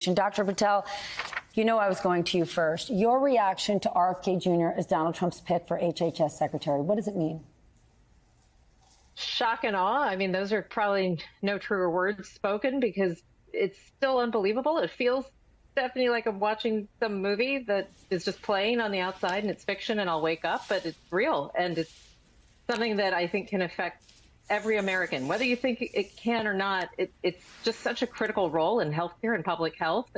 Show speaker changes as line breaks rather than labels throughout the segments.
Dr. Patel, you know I was going to you first. Your reaction to RFK Jr. as Donald Trump's pick for HHS Secretary, what does it mean?
Shock and awe. I mean, those are probably no truer words spoken because it's still unbelievable. It feels, Stephanie, like I'm watching some movie that is just playing on the outside and it's fiction and I'll wake up, but it's real. And it's something that I think can affect every American, whether you think it can or not. It's just such a critical role in healthcare and public health.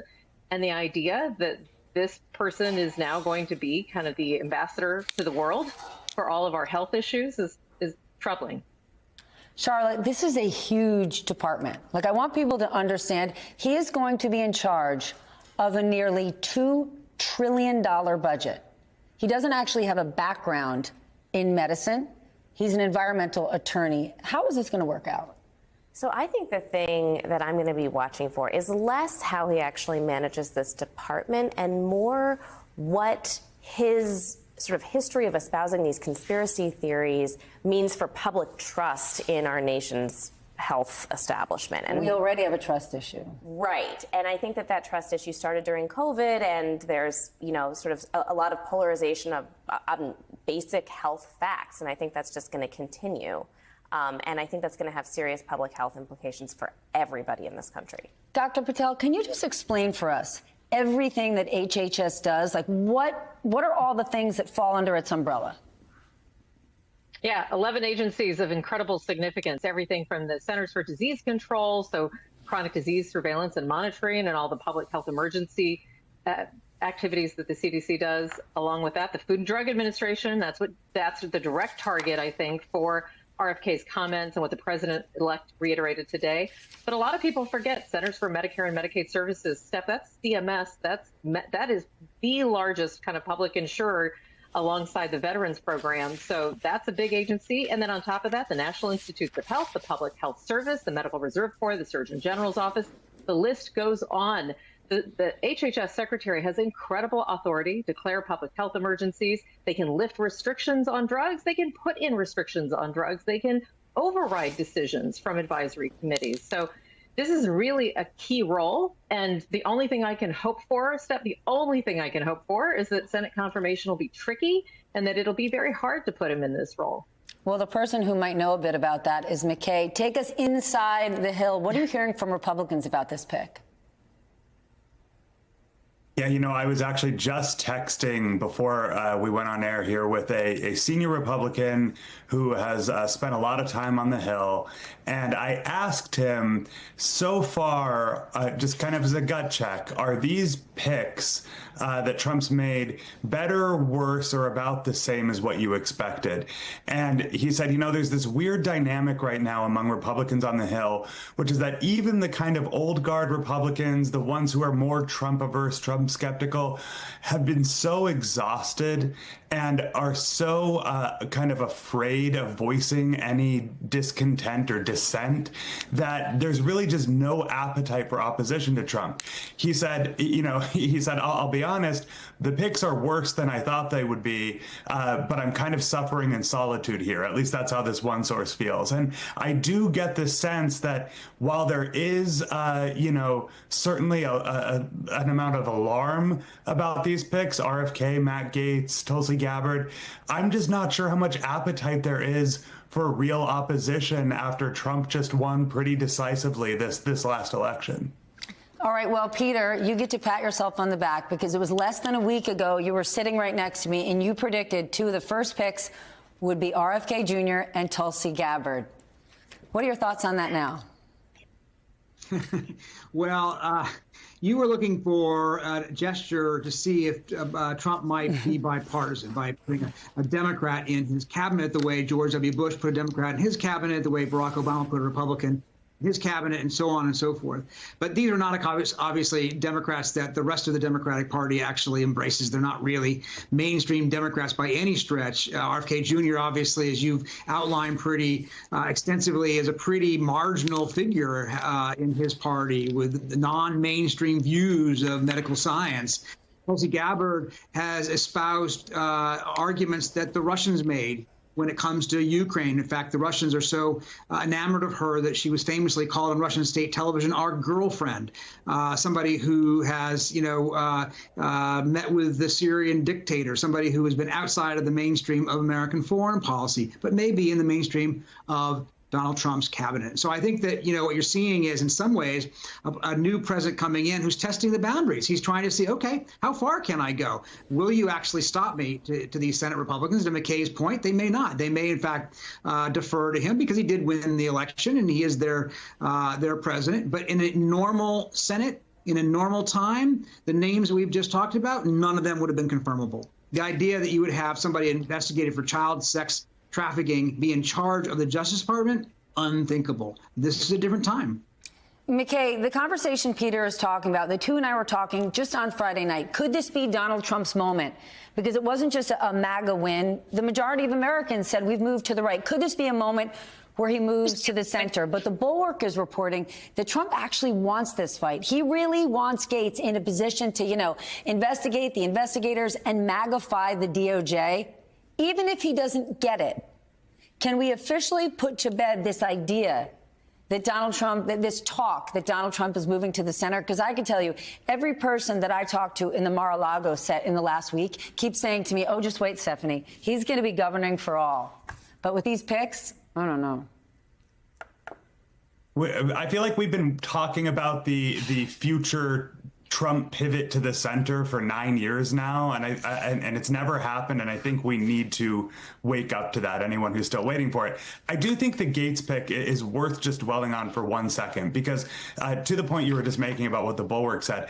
And the idea that this person is now going to be kind of the ambassador to the world for all of our health issues is troubling.
Charlotte, this is a huge department. Like, I want people to understand he is going to be in charge of a nearly $2 trillion budget. He doesn't actually have a background in medicine. He's an environmental attorney. How is this going to work out?
So I think the thing that I'm going to be watching for is less how he actually manages this department and more what his sort of history of espousing these conspiracy theories means for public trust in our nation's health establishment.
And we already have a trust issue.
Right. And I think that trust issue started during COVID, and there's, you know, sort of a lot of polarization of basic health facts. And I think that's just going to continue. And I think that's going to have serious public health implications for everybody in this country.
Dr. Patel, can you just explain for us everything that HHS does? Like, what are all the things that fall under its umbrella?
Yeah, 11 agencies of incredible significance, everything from the Centers for Disease Control, so chronic disease surveillance and monitoring, and all the public health emergency activities that the CDC does. Along with that, the Food and Drug Administration, that's the direct target, I think, for RFK's comments and what the president-elect reiterated today. But a lot of people forget Centers for Medicare and Medicaid Services. Steph, that's CMS. That is the largest kind of public insurer alongside the Veterans Program. So that's a big agency. And then on top of that, the National Institutes of Health, the Public Health Service, the Medical Reserve Corps, the Surgeon General's office. The list goes on. The HHS secretary has incredible authority to declare public health emergencies. They can lift restrictions on drugs. They can put in restrictions on drugs. They can override decisions from advisory committees. So this is really a key role. And the only thing I can hope for, Steph, the only thing I can hope for is that Senate confirmation will be tricky and that it'll be very hard to put him in this role.
Well, the person who might know a bit about that is McKay. Take us inside the Hill. What are you hearing from Republicans about this pick?
Yeah, you know, I was actually just texting before we went on air here with a senior Republican who has spent a lot of time on the Hill. And I asked him, so far, just kind of as a gut check, are these picks that Trump's made better, worse, or about the same as what you expected? And he said, you know, there's this weird dynamic right now among Republicans on the Hill, which is that even the kind of old guard Republicans, the ones who are more Trump-averse, Trump skeptical, have been so exhausted and are so kind of afraid of voicing any discontent or dissent that there's really just no appetite for opposition to Trump. He said, you know, he said, I'll be honest, the picks are worse than I thought they would be, but I'm kind of suffering in solitude here. At least that's how this one source feels. And I do get the sense that while there is, you know, certainly an amount of alarm about these picks, RFK, Matt Gaetz, Tulsi Gabbard, I'm just not sure how much appetite there is for real opposition after Trump just won pretty decisively this last election.
All right, well, Peter, you get to pat yourself on the back because it was less than a week ago you were sitting right next to me and you predicted two of the first picks would be RFK Jr. and Tulsi Gabbard. What are your thoughts on that now?
Well, you were looking for a gesture to see if Trump might be bipartisan by putting a Democrat in his cabinet the way George W. Bush put a Democrat in his cabinet, the way Barack Obama put a Republican in his cabinet, and so on and so forth. But these are not obviously Democrats that the rest of the Democratic Party actually embraces. They're not really mainstream Democrats by any stretch. RFK Jr., obviously, as you've outlined pretty extensively, is a pretty marginal figure in his party with non-mainstream views of medical science. Tulsi Gabbard has espoused arguments that the Russians made when it comes to Ukraine. In fact, the Russians are so enamored of her that she was famously called on Russian state television our girlfriend, somebody who has, met with the Syrian dictator, somebody who has been outside of the mainstream of American foreign policy, but maybe in the mainstream of Donald Trump's cabinet. So I think that, what you're seeing is, in some ways, a new president coming in who's testing the boundaries. He's trying to see, okay, how far can I go? Will you actually stop me to these Senate Republicans? To McKay's point, they may not. They may, in fact, defer to him because he did win the election and he is their president. But in a normal Senate, in a normal time, the names we've just talked about, none of them would have been confirmable. The idea that you would have somebody investigated for child sex trafficking be in charge of the Justice Department, unthinkable. This is a different time.
McKay, the conversation Peter is talking about, the two and I were talking just on Friday night. Could this be Donald Trump's moment? Because it wasn't just a MAGA win. The majority of Americans said we've moved to the right. Could this be a moment where he moves to the center? But the Bulwark is reporting that Trump actually wants this fight. He really wants Gaetz in a position to, investigate the investigators and magnify the DOJ. Even if he doesn't get it, can we officially put to bed this idea that Donald Trump, that this talk that Donald Trump is moving to the center? Because I can tell you, every person that I talked to in the Mar-a-Lago set in the last week keeps saying to me, oh, just wait, Stephanie, he's going to be governing for all. But with these picks, I don't know.
I feel like we've been talking about the future Trump pivot to the center for 9 years now, and it's never happened. And I think we need to wake up to that. Anyone who's still waiting for it, I do think the Gaetz pick is worth just dwelling on for 1 second, because to the point you were just making about what the Bulwark said,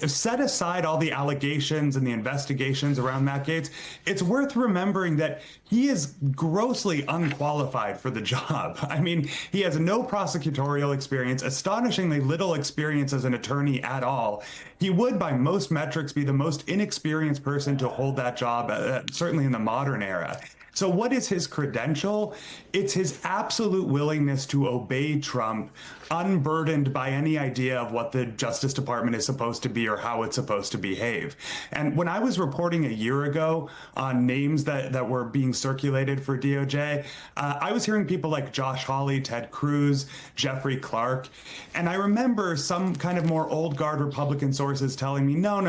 set aside all the allegations and the investigations around Matt Gaetz. It's worth remembering that he is grossly unqualified for the job. I mean, he has no prosecutorial experience, astonishingly little experience as an attorney at all. He would, by most metrics, be the most inexperienced person to hold that job, certainly in the modern era. So what is his credential? It's his absolute willingness to obey Trump, unburdened by any idea of what the Justice Department is supposed to be or how it's supposed to behave. And when I was reporting a year ago on names that were being circulated for DOJ, I was hearing people like Josh Hawley, Ted Cruz, Jeffrey Clark. And I remember some kind of more old guard Republican sources telling me, no,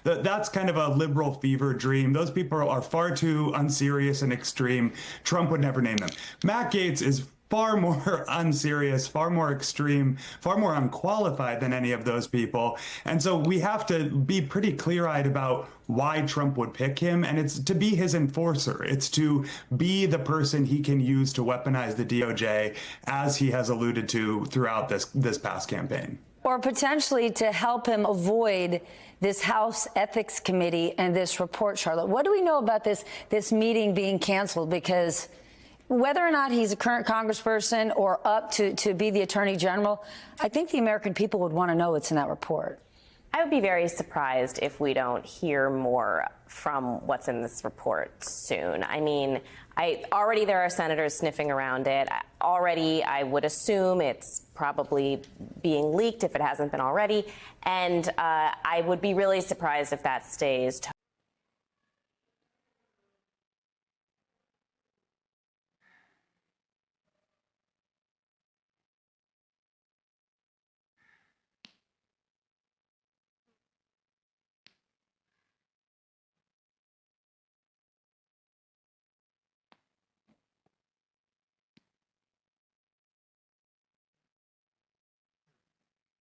that's kind of a liberal fever dream. Those people are far too unserious and extreme. Trump would never name them. Matt Gaetz is far more unserious, far more extreme, far more unqualified than any of those people. And so we have to be pretty clear-eyed about why Trump would pick him. And it's to be his enforcer. It's to be the person he can use to weaponize the DOJ, as he has alluded to throughout this past campaign.
Or potentially to help him avoid this House Ethics Committee and this report, Charlotte. What do we know about this meeting being canceled? Because whether or not he's a current congressperson or up to be the attorney general, I think the American people would want to know what's in that report.
I would be very surprised if we don't hear more from what's in this report soon. I mean, already there are senators sniffing around it. Already, I would assume it's probably being leaked if it hasn't been already. And I would be really surprised if that stays